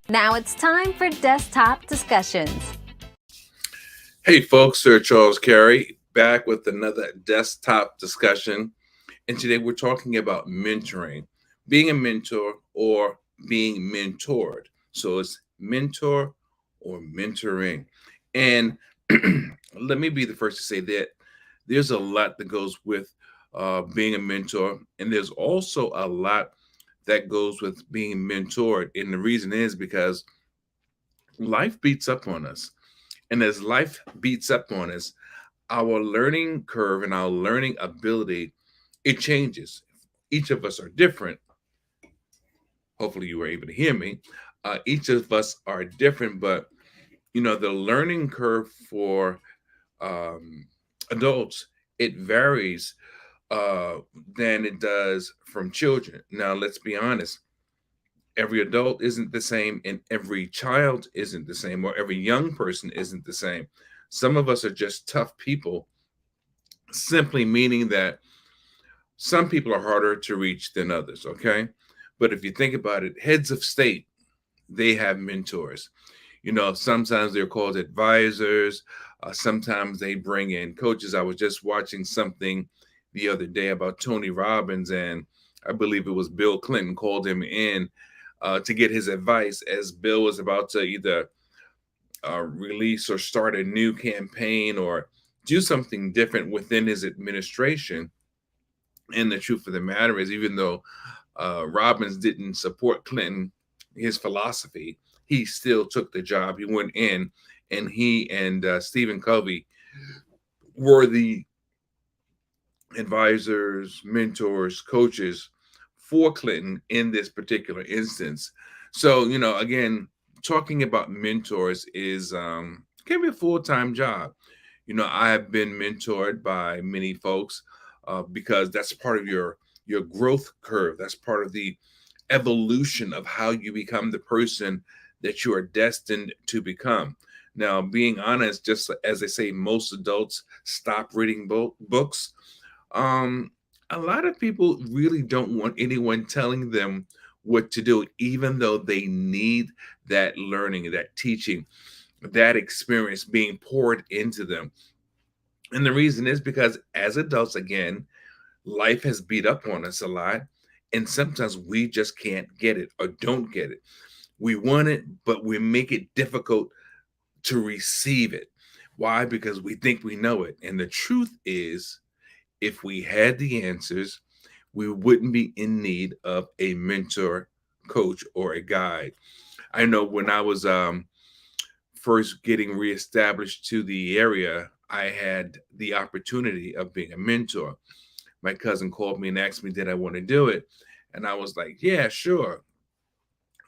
Now it's time for desktop discussions. Hey folks, Sir Charles Carey back with another desktop discussion. And today we're talking about mentoring, being a mentor or being mentored. So it's mentor or mentoring. And let me be the first to say that there's a lot that goes with being a mentor, and there's also a lot that goes with being mentored. And the reason is because life beats up on us. And as life beats up on us, our learning curve and our learning ability, it changes. Each of us are different. Hopefully you were able to hear me. Each of us are different, but the learning curve for um, adults, it varies uh, than it does from children. Now, let's be honest. Every adult isn't the same, and every child isn't the same, or every young person isn't the same. Some of us are just tough people, simply meaning that some people are harder to reach than others, okay? But if you think about it, heads of state, they have mentors. Sometimes they're called advisors, sometimes they bring in coaches. I was just watching something the other day about Tony Robbins, and I believe it was Bill Clinton called him in to get his advice as Bill was about to either release or start a new campaign or do something different within his administration. And the truth of the matter is, even though Robbins didn't support Clinton, his philosophy, he still took the job. He went in, and he and Stephen Covey were the advisors, mentors, coaches for Clinton in this particular instance. So, again, talking about mentors is can be a full time job. I have been mentored by many folks because that's part of your growth curve. That's part of the evolution of how you become the person that you are destined to become. Now, being honest, just as they say, most adults stop reading books. Um, a lot of people really don't want anyone telling them what to do, even though they need that learning, that teaching, that experience being poured into them. And the reason is because as adults, again, life has beat up on us a lot. And sometimes we just can't get it or don't get it. We want it, but we make it difficult to receive it. Why? Because we think we know it. And the truth is, if we had the answers, we wouldn't be in need of a mentor, coach, or a guide. I know when I was first getting reestablished to the area, I had the opportunity of being a mentor. My cousin called me and asked me, did I want to do it? And I was like, yeah, sure.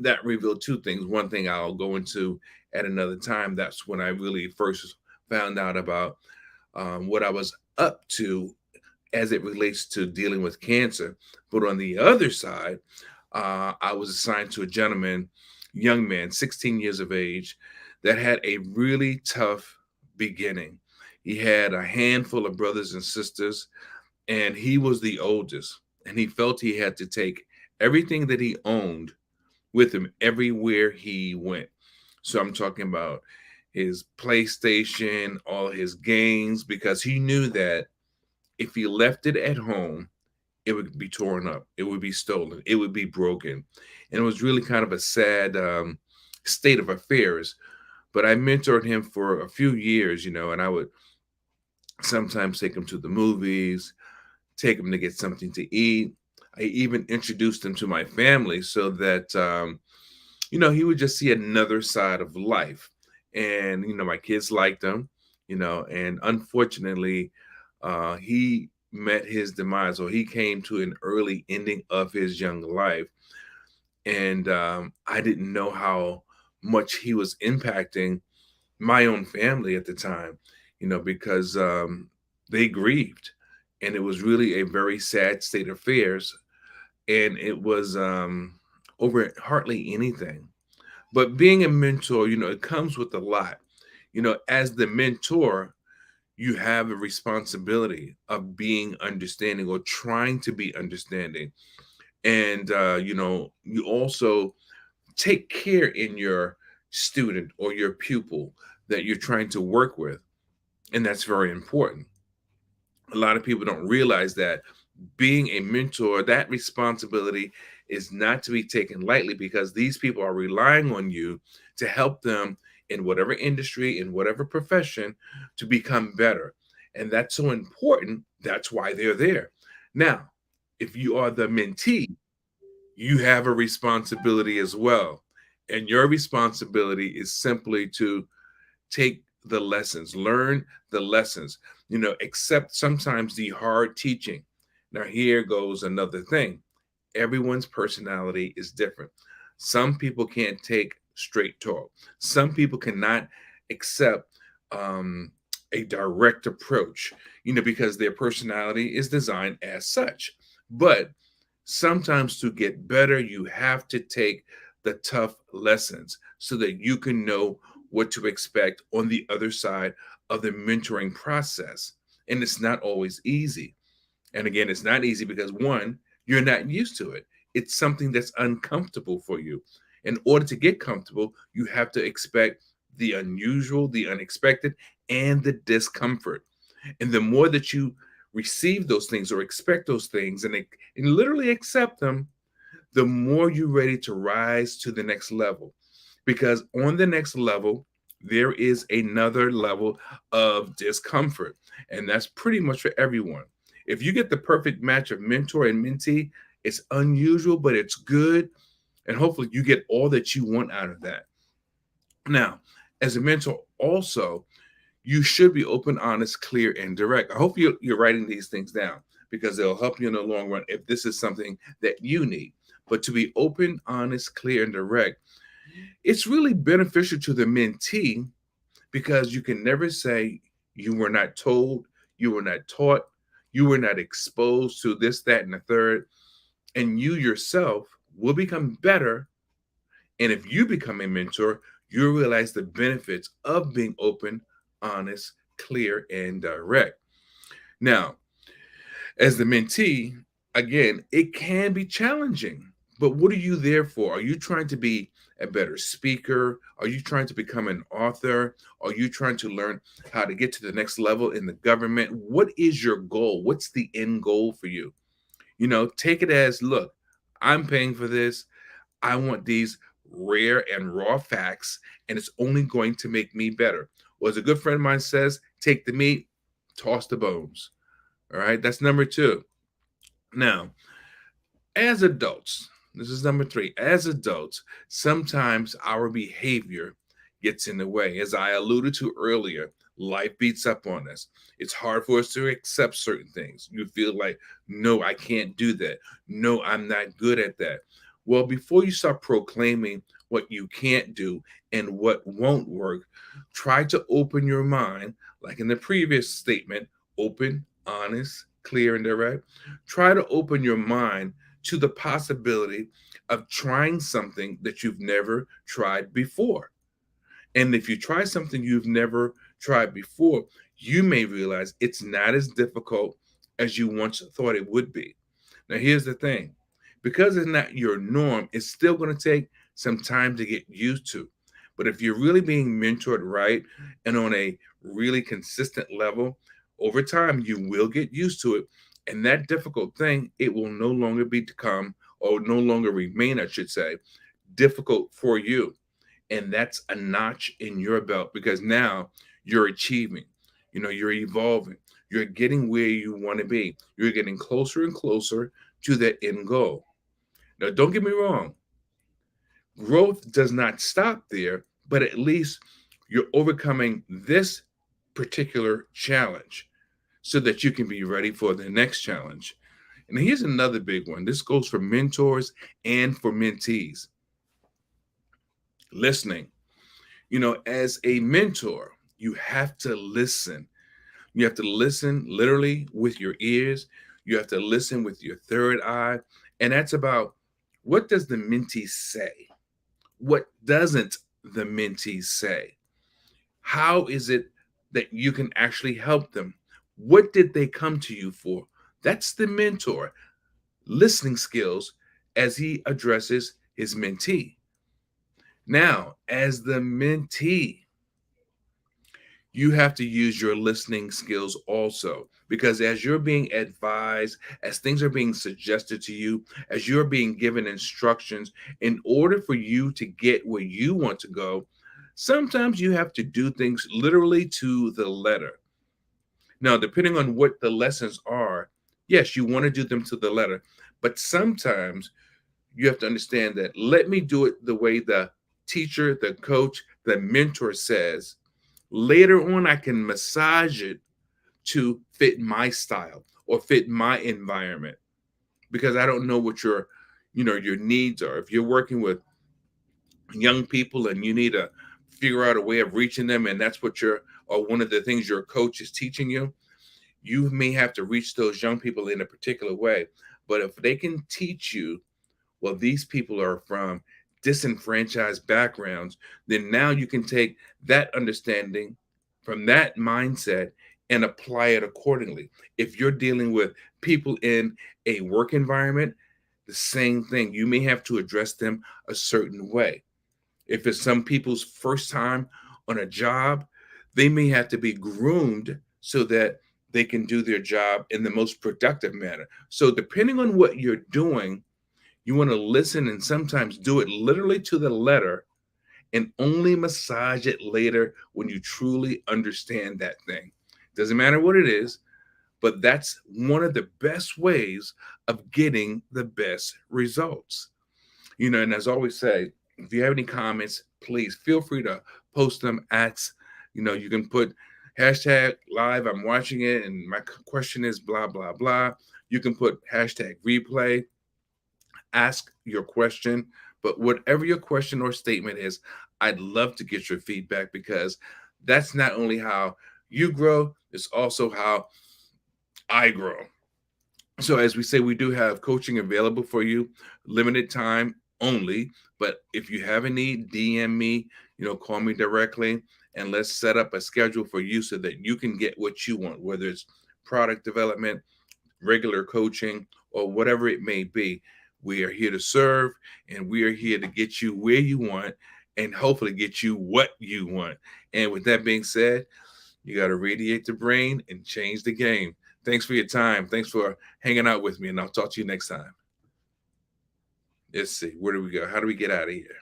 That revealed two things. One thing I'll go into at another time. That's when I really first found out about what I was up to as it relates to dealing with cancer. But on the other side, I was assigned to a gentleman, young man, 16 years of age, that had a really tough beginning. He had a handful of brothers and sisters, and he was the oldest. And he felt he had to take everything that he owned with him everywhere he went. So I'm talking about his PlayStation, all his games, because he knew that if he left it at home, it would be torn up, it would be stolen, it would be broken. And it was really kind of a sad state of affairs. But I mentored him for a few years, and I would sometimes take him to the movies, take him to get something to eat. I even introduced him to my family so that, he would just see another side of life. And, my kids liked him, and unfortunately, he met his demise, or he came to an early ending of his young life. And I didn't know how much he was impacting my own family at the time, because they grieved. And it was really a very sad state of affairs. And it was over hardly anything. But being a mentor, it comes with a lot. As the mentor, you have a responsibility of being understanding or trying to be understanding. And, you also take care in your student or your pupil that you're trying to work with. And that's very important. A lot of people don't realize that being a mentor, that responsibility is not to be taken lightly because these people are relying on you to help them in whatever industry, in whatever profession, to become better. And that's so important. That's why they're there. Now, if you are the mentee, you have a responsibility as well. And your responsibility is simply to take the lessons, learn the lessons, accept sometimes the hard teaching. Now, here goes another thing. Everyone's personality is different. Some people can't take straight talk. Some people cannot accept um, a direct approach, because their personality is designed as such. But sometimes to get better, you have to take the tough lessons so that you can know what to expect on the other side of the mentoring process. And it's not always easy. And again, it's not easy because one, you're not used to it. It's something that's uncomfortable for you. In order to get comfortable, you have to expect the unusual, the unexpected, and the discomfort. And the more that you receive those things or expect those things and literally accept them, the more you're ready to rise to the next level. Because on the next level, there is another level of discomfort. And that's pretty much for everyone. If you get the perfect match of mentor and mentee, it's unusual, but it's good. And hopefully you get all that you want out of that. Now, as a mentor, also, you should be open, honest, clear, and direct. I hope you're writing these things down because they'll help you in the long run if this is something that you need. But to be open, honest, clear, and direct, it's really beneficial to the mentee because you can never say you were not told, you were not taught, you were not exposed to this, that, and the third. And you yourself will become better. And if you become a mentor, you'll realize the benefits of being open, honest, clear, and direct. Now, as the mentee, again, it can be challenging. But what are you there for? Are you trying to be a better speaker? Are you trying to become an author? Are you trying to learn how to get to the next level in the government? What is your goal? What's the end goal for you? Take it as, look, I'm paying for this. I want these rare and raw facts, and it's only going to make me better. Or as a good friend of mine says, take the meat, toss the bones. All right, that's number two. Now, as adults, this is number three. As adults, sometimes our behavior gets in the way. As I alluded to earlier, life beats up on us. It's hard for us to accept certain things. You feel like, no, I can't do that. No, I'm not good at that. Well, before you start proclaiming what you can't do and what won't work, try to open your mind, like in the previous statement, open, honest, clear, and direct. Try to open your mind to the possibility of trying something that you've never tried before. And if you try something you've never tried before, you may realize it's not as difficult as you once thought it would be. Now, here's the thing, because it's not your norm, it's still going to take some time to get used to. But if you're really being mentored right and on a really consistent level, over time, you will get used to it. And that difficult thing, it will no longer become, or no longer remain, I should say, difficult for you. And that's a notch in your belt because now you're achieving, you're evolving, you're getting where you want to be, you're getting closer and closer to that end goal. Now, don't get me wrong, growth does not stop there, but at least you're overcoming this particular challenge so that you can be ready for the next challenge. And here's another big one. This goes for mentors and for mentees. Listening. As a mentor, you have to listen. You have to listen literally with your ears. You have to listen with your third eye. And that's about, what does the mentee say? What doesn't the mentee say? How is it that you can actually help them? What did they come to you for? That's the mentor listening skills as he addresses his mentee. Now, as the mentee, you have to use your listening skills also, because as you're being advised, as things are being suggested to you, as you're being given instructions, in order for you to get where you want to go, sometimes you have to do things literally to the letter. Now, depending on what the lessons are, yes, you want to do them to the letter, but sometimes you have to understand that let me do it the way the teacher, the coach, the mentor says. Later on, I can massage it to fit my style or fit my environment, because I don't know what your needs are. If you're working with young people and you need to figure out a way of reaching them, and that's what or one of the things your coach is teaching you, you may have to reach those young people in a particular way. But if they can teach you, well, these people are from disenfranchised backgrounds, then now you can take that understanding from that mindset and apply it accordingly. If you're dealing with people in a work environment, the same thing. You may have to address them a certain way. If it's some people's first time on a job, they may have to be groomed so that they can do their job in the most productive manner. So, depending on what you're doing, you want to listen and sometimes do it literally to the letter and only massage it later when you truly understand that thing. Doesn't matter what it is, but that's one of the best ways of getting the best results. And as I always say, if you have any comments, please feel free to post them you can put hashtag live, I'm watching it, and my question is blah, blah, blah. You can put hashtag replay, ask your question, but whatever your question or statement is, I'd love to get your feedback, because that's not only how you grow, it's also how I grow. So, as we say, we do have coaching available for you, limited time only. But if you have a need, DM me, call me directly, and let's set up a schedule for you so that you can get what you want, whether it's product development, regular coaching, or whatever it may be. We are here to serve, and we are here to get you where you want and hopefully get you what you want. And with that being said, you got to radiate the brain and change the game. Thanks for your time. Thanks for hanging out with me, and I'll talk to you next time. Let's see. Where do we go? How do we get out of here?